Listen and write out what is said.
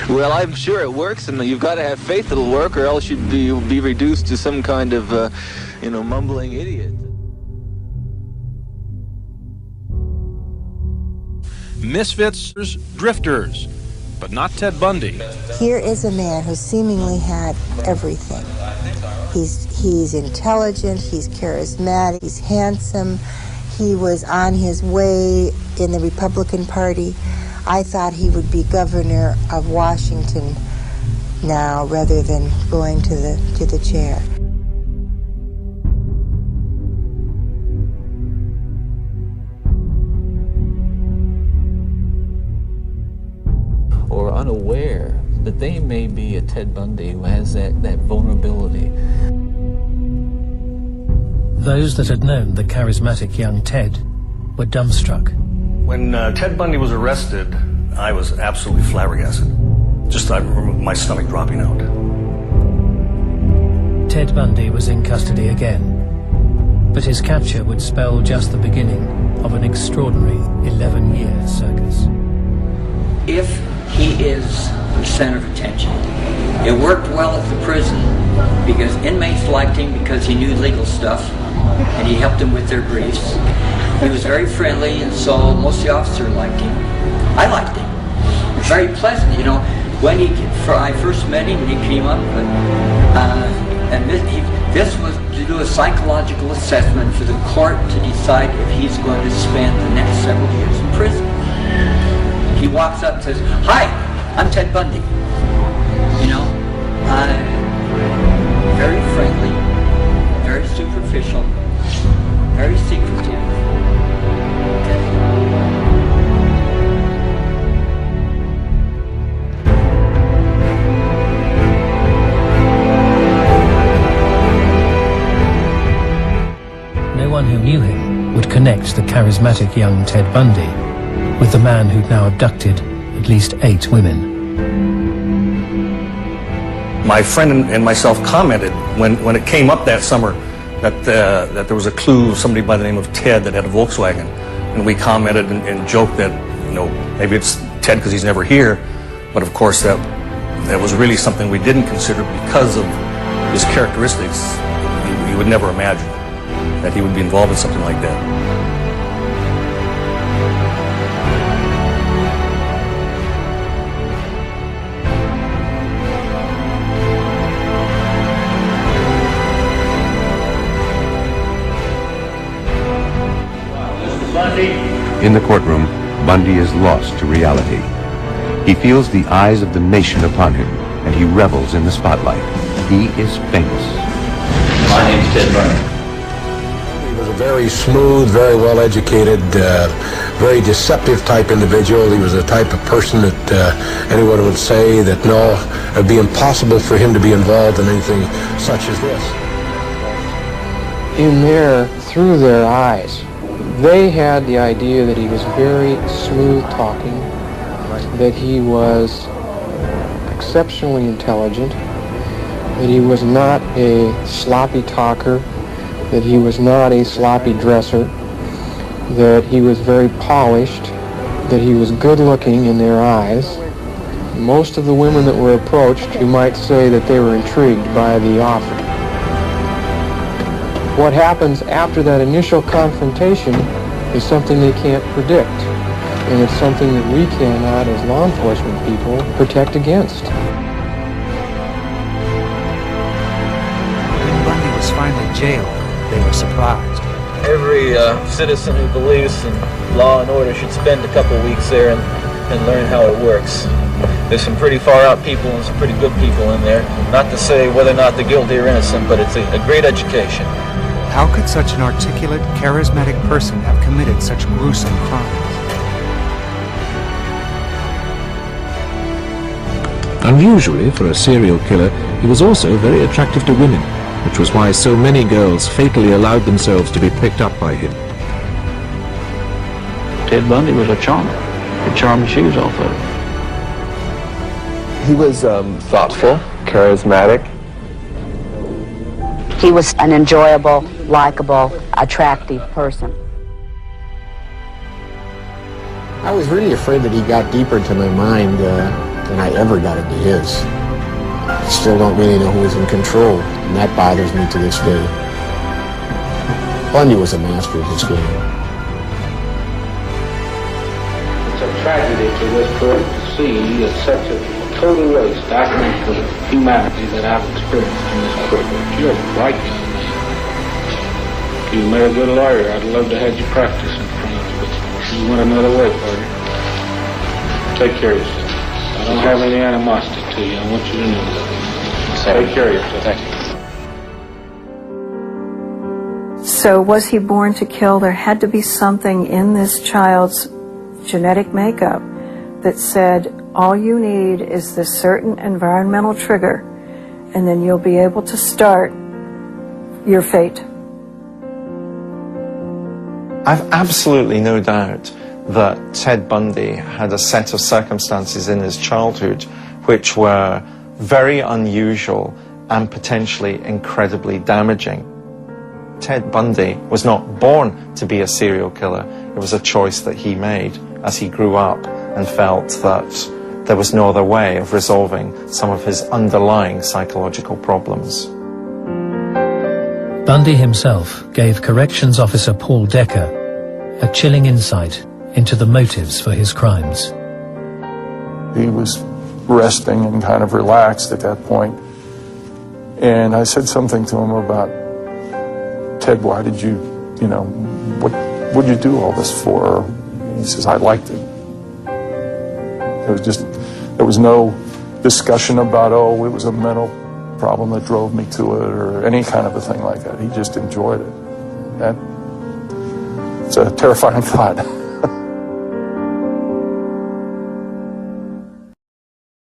Well, I'm sure it works, and you've got to have faith it'll work, or else you'd be reduced to some kind of, mumbling idiot. Misfits, drifters, but not Ted Bundy. Here is a man who seemingly had everything. He's intelligent, he's charismatic, he's handsome. He was on his way in the Republican Party. I thought he would be governor of Washington now rather than going to the chair. Or unaware that they may be a Ted Bundy who has that vulnerability. Those that had known the charismatic young Ted were dumbstruck. When Ted Bundy was arrested, I was absolutely flabbergasted. I remember my stomach dropping out. Ted Bundy was in custody again, but his capture would spell just the beginning of an extraordinary 11-year circus. If he is the center of attention, it worked well at the prison because inmates liked him because he knew legal stuff and he helped them with their briefs. He was very friendly, and so most of the officers liked him. I liked him. Very pleasant, When I first met him, and he came up, this was to do a psychological assessment for the court to decide if he's going to spend the next several years in prison. He walks up and says, "Hi, I'm Ted Bundy." Very friendly, very superficial, very secretive. No one who knew him would connect the charismatic young Ted Bundy with the man who'd now abducted at least 8 women. My friend and myself commented when it came up that summer that there was a clue of somebody by the name of Ted that had a Volkswagen, and we commented and joked that maybe it's Ted because he's never here, but of course that was really something we didn't consider because of his characteristics. You would never imagine that he would be involved in something like that. In the courtroom, Bundy is lost to reality. He feels the eyes of the nation upon him, and he revels in the spotlight. He is famous. My name's Ted Bundy. He was a very smooth, very well-educated, very deceptive type individual. He was the type of person that anyone would say that no, it would be impossible for him to be involved in anything such as this. Through their eyes, they had the idea that he was very smooth talking, that he was exceptionally intelligent, that he was not a sloppy talker, that he was not a sloppy dresser, that he was very polished, that he was good looking in their eyes. Most of the women that were approached, you might say that they were intrigued by the offer. What happens after that initial confrontation is something they can't predict, and it's something that we cannot, as law enforcement people, protect against. When Bundy was finally jailed, they were surprised. Every citizen who believes in law and order should spend a couple weeks there and learn how it works. There's some pretty far-out people and some pretty good people in there. Not to say whether or not they're guilty or innocent, but it's a great education. How could such an articulate, charismatic person have committed such gruesome crimes? Unusually for a serial killer, he was also very attractive to women, which was why so many girls fatally allowed themselves to be picked up by him. Ted Bundy was a charmer. He charmed the shoes off of him. He was thoughtful, charismatic. He was an enjoyable, likable, attractive person. I was really afraid that he got deeper into my mind than I ever got into his. Still don't really know who was in control, and that bothers me to this day. Bundy was a master of his game. It's a tragedy to this group to see that such a total waste, I think, of humanity that I've experienced in this privilege. You're a bright young man. If you made a good lawyer, I'd love to have you practice in front of you, but you went another way, partner. Take care of yourself. I don't have any animosity to you. I want you to know that. Take care of yourself. Thank you. So was he born to kill? There had to be something in this child's genetic makeup that said, all you need is this certain environmental trigger, and then you'll be able to start your fate. I've absolutely no doubt that Ted Bundy had a set of circumstances in his childhood which were very unusual and potentially incredibly damaging. Ted Bundy was not born to be a serial killer. It was a choice that he made as he grew up and felt that there was no other way of resolving some of his underlying psychological problems. Bundy himself gave Corrections Officer Paul Decker a chilling insight into the motives for his crimes. He was resting and kind of relaxed at that point, and I said something to him about, Ted, why did you, what did you do all this for? He says, I liked it. There was no discussion about, it was a mental problem that drove me to it, or any kind of a thing like that. He just enjoyed it. It's a terrifying thought.